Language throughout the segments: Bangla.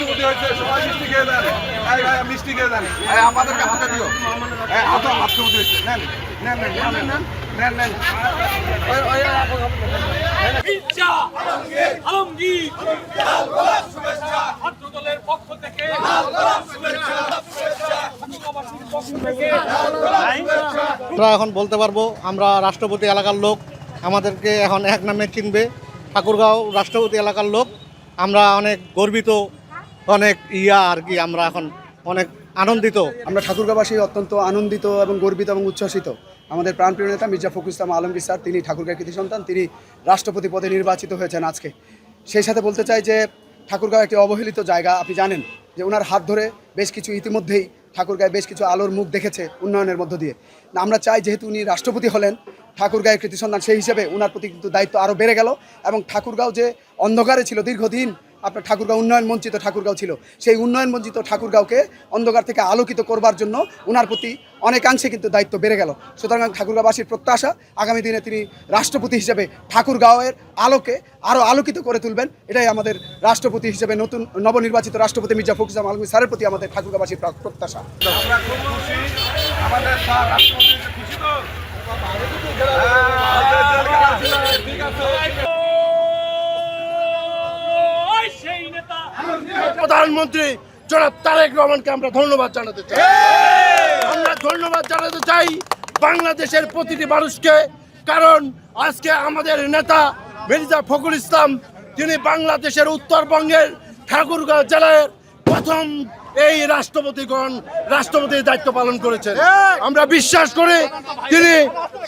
রাষ্ট্রপতি হয়েছে, সবাই মিষ্টি খেয়ে দেন। ভাই মিষ্টি খেয়ে দেন, আমাদেরকে হাতে দিও। রাষ্ট্রপতি হয়েছে, নেন নেন নেন নেন নেন নেন নেন। আমরা এখন বলতে পারবো আমরা রাষ্ট্রপতি এলাকার লোক, আমাদেরকে এখন এক নামে চিনবে। ঠাকুরগাঁও রাষ্ট্রপতি এলাকার লোক, আমরা অনেক গর্বিত, অনেক আর কি, আমরা এখন অনেক আনন্দিত। আমরা ঠাকুরগাঁওবাসী অত্যন্ত আনন্দিত এবং গর্বিত এবং উচ্ছ্বসিত। আমাদের প্রাণপ্রিয় নেতা মির্জা ফখরুল ইসলাম আলমগীর স্যার, তিনি ঠাকুরগাঁও কৃতি সন্তান, তিনি রাষ্ট্রপতি পদে নির্বাচিত হয়েছেন আজকে। সেই সাথে বলতে চাই যে ঠাকুরগাঁও একটি অবহেলিত জায়গা। আপনি জানেন যে ওনার হাত ধরে বেশ কিছু ইতিমধ্যেই ঠাকুরগাঁয়ে বেশ কিছু আলোর মুখ দেখেছে উন্নয়নের মধ্য দিয়ে। আমরা চাই যেহেতু উনি রাষ্ট্রপতি হলেন, ঠাকুরগাঁয়ের কৃতি সন্তান, সেই হিসেবে ওনার প্রতি কিন্তু দায়িত্ব আরও বেড়ে গেল। এবং ঠাকুরগাঁও যে অন্ধকারে ছিল দীর্ঘদিন, আপনার ঠাকুরগাঁও উন্নয়ন বঞ্চিত ঠাকুরগাঁও ছিল, সেই উন্নয়ন বঞ্চিত ঠাকুরগাঁওকে অন্ধকার থেকে আলোকিত করবার জন্য ওনার প্রতি অনেকাংশে কিন্তু দায়িত্ব বেড়ে গেল। সুতরাং ঠাকুরগাঁওবাসীর প্রত্যাশা আগামী দিনে তিনি রাষ্ট্রপতি হিসেবে ঠাকুরগাঁওয়ের আলোকে আরও আলোকিত করে তুলবেন। এটাই আমাদের রাষ্ট্রপতি হিসেবে নতুন নবনির্বাচিত রাষ্ট্রপতি মির্জা ফখরুল ইসলাম আলমগীর স্যারের প্রতি আমাদের ঠাকুরগাঁওবাসীর প্রত্যাশা। আমরা খুব খুশি, আমাদের স্যার রাষ্ট্রপতি খুশি তো? ঠিক আছে। প্রধানমন্ত্রী জনাব তারেক রহমানকে আমরা ধন্যবাদ জানাতে চাই। আমরা ধন্যবাদ জানাতে চাই বাংলাদেশের প্রতিটি মানুষকে, কারণ আজকে আমাদের নেতা মির্জা ফখরুল ইসলাম, তিনি বাংলাদেশের উত্তরবঙ্গের ঠাকুরগাঁও জেলার প্রথম এই রাষ্ট্রপতির দায়িত্ব পালন করেছেন। আমরা বিশ্বাস করি তিনি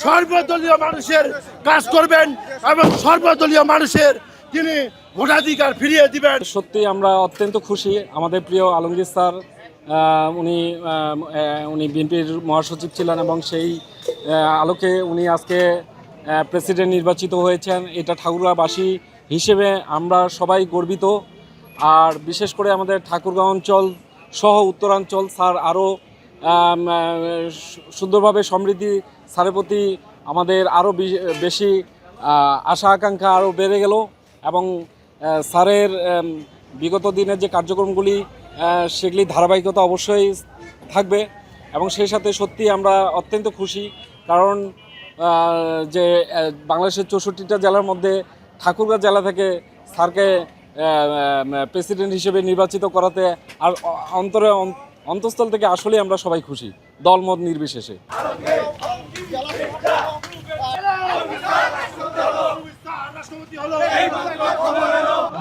সর্বদলীয় মানুষের কাজ করবেন এবং সর্বদলীয় মানুষের তিনি ভোটাধিকার ফিরিয়ে দিবেন। সত্যি আমরা অত্যন্ত খুশি। আমাদের প্রিয় আলমগীর স্যার, উনি বিএনপির মহাসচিব ছিলেন এবং সেই আলোকে উনি আজকে প্রেসিডেন্ট নির্বাচিত হয়েছেন। এটা ঠাকুরগাঁওবাসী হিসেবে আমরা সবাই গর্বিত। আর বিশেষ করে আমাদের ঠাকুরগাঁও অঞ্চল সহ উত্তরাঞ্চল স্যার আরও সুন্দরভাবে সমৃদ্ধি, স্যারের প্রতি আমাদের আরও বেশি আশা আকাঙ্ক্ষা আরও বেড়ে গেল। এবং স্যারের বিগত দিনের যে কার্যক্রমগুলি সেগুলি ধারাবাহিকতা অবশ্যই থাকবে। এবং সেই সাথে সত্যি আমরা অত্যন্ত খুশি, কারণ যে বাংলাদেশের 64টা জেলার মধ্যে ঠাকুরগাঁও জেলা থেকে স্যারকে প্রেসিডেন্ট হিসেবে নির্বাচিত করাতে আর অন্তঃস্থল থেকে আসলে আমরা সবাই খুশি, দলমত নির্বিশেষে।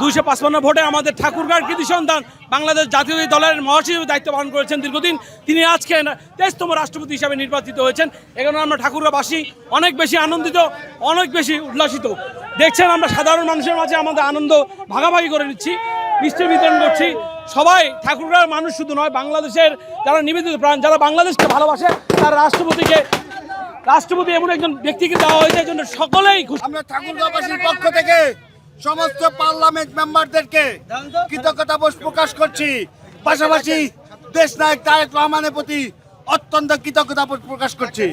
255 ভোটে আমাদের ঠাকুরগাঁওর কৃতি সন্তান বাংলাদেশ জাতীয় দলের মহাসচিব দায়িত্ব পালন করেছেন দীর্ঘদিন। তিনি আজকে 23তম রাষ্ট্রপতি হিসাবে নির্বাচিত হয়েছেন। এখানে আমরা ঠাকুরগাঁওবাসী অনেক বেশি আনন্দিত, অনেক বেশি উল্লাসিত। দেখছেন আমরা সাধারণ মানুষের মাঝে আমাদের আনন্দ ভাগাভাগি করে নিচ্ছি, মিষ্টি বিতরণ করছি। সবাই ঠাকুরগাঁওর মানুষ শুধু নয়, বাংলাদেশের যারা নিবেদিত প্রাণ, যারা বাংলাদেশকে ভালোবাসে, তারা রাষ্ট্রপতি এমন একজন ব্যক্তিকে দেওয়া হয়েছে, এই জন্য সকলেই খুশি। আমরা ঠাকুরগাঁওবাসীর পক্ষ থেকে সমস্ত পার্লামেন্ট মেম্বারদেরকে কৃতজ্ঞতা প্রকাশ করছি। পাশাপাশি দেশ নায়ক তারেক রহমানের প্রতি অত্যন্ত কৃতজ্ঞতা প্রকাশ করছি।